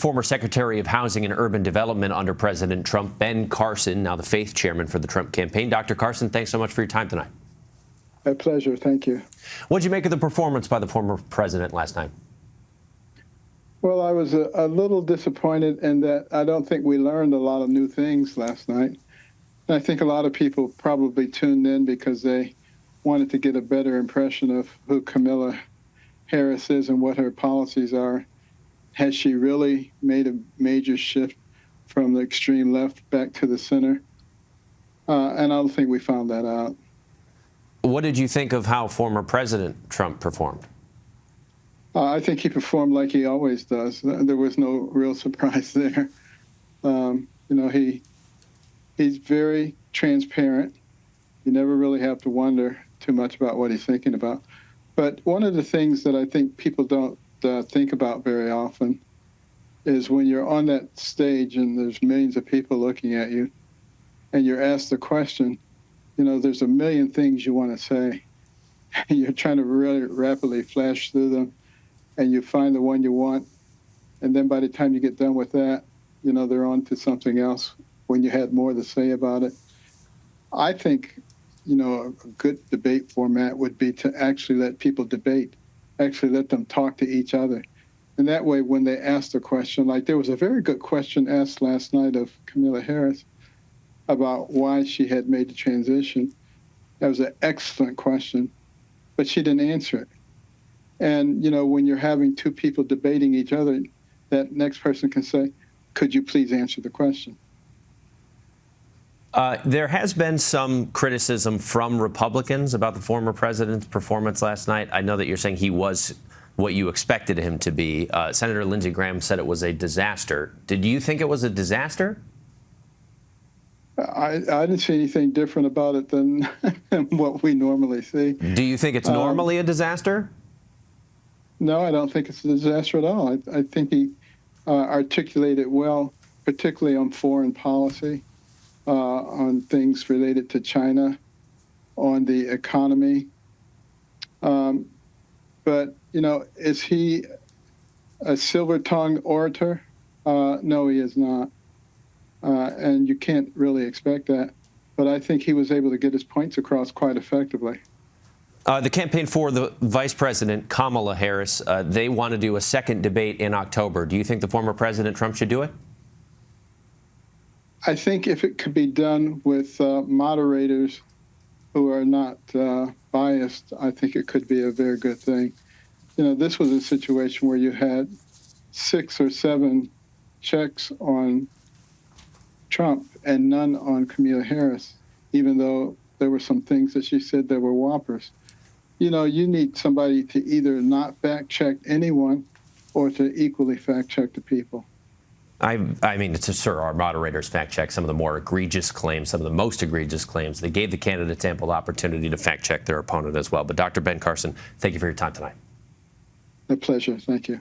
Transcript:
Former Secretary of Housing and Urban Development under President Trump, Ben Carson, now the faith chairman for the Trump campaign. Dr. Carson, thanks so much for your time tonight. My pleasure. Thank you. What did you make of the performance by the former president last night? Well, I was a little disappointed in that I don't think we learned a lot of new things last night. And I think a lot of people probably tuned in because they wanted to get a better impression of who Kamala Harris is and what her policies are. Has she really made a major shift from the extreme left back to the center? And I don't think we found that out. What did you think of how former President Trump performed? I think he performed like he always does. There was no real surprise there. He's very transparent. You never really have to wonder too much about what he's thinking about. But one of the things that I think people don't think about very often is when you're on that stage and there's millions of people looking at you and you're asked a question, there's a million things you want to say. You're trying to really rapidly flash through them and you find the one you want. And then by the time you get done with that, they're on to something else when you had more to say about it. I think, a good debate format would be to actually let people debate, actually let them talk to each other. And that way, when they ask a question, like there was a very good question asked last night of Kamala Harris about why she had made the transition. That was an excellent question, but she didn't answer it. And, when you're having two people debating each other, that next person can say, could you please answer the question? There has been some criticism from Republicans about the former president's performance last night. I know that you're saying he was what you expected him to be. Senator Lindsey Graham said it was a disaster. Did you think it was a disaster? I didn't see anything different about it than what we normally see. Do you think it's normally a disaster? No, I don't think it's a disaster at all. I think he articulated well, particularly on foreign policy, on things related to China, on the economy. But, is he a silver-tongued orator? No, he is not. And you can't really expect that. But I think he was able to get his points across quite effectively. The campaign for the vice president, Kamala Harris, they want to do a second debate in October. Do you think the former President Trump should do it? I think if it could be done with moderators who are not biased, I think it could be a very good thing. This was a situation where you had 6 or 7 checks on Trump and none on Kamala Harris, even though there were some things that she said that were whoppers. You need somebody to either not fact-check anyone or to equally fact-check the people. I mean, sir, our moderators fact-check some of the more egregious claims, some of the most egregious claims. They gave the candidates ample opportunity to fact-check their opponent as well. But Dr. Ben Carson, thank you for your time tonight. A pleasure. Thank you.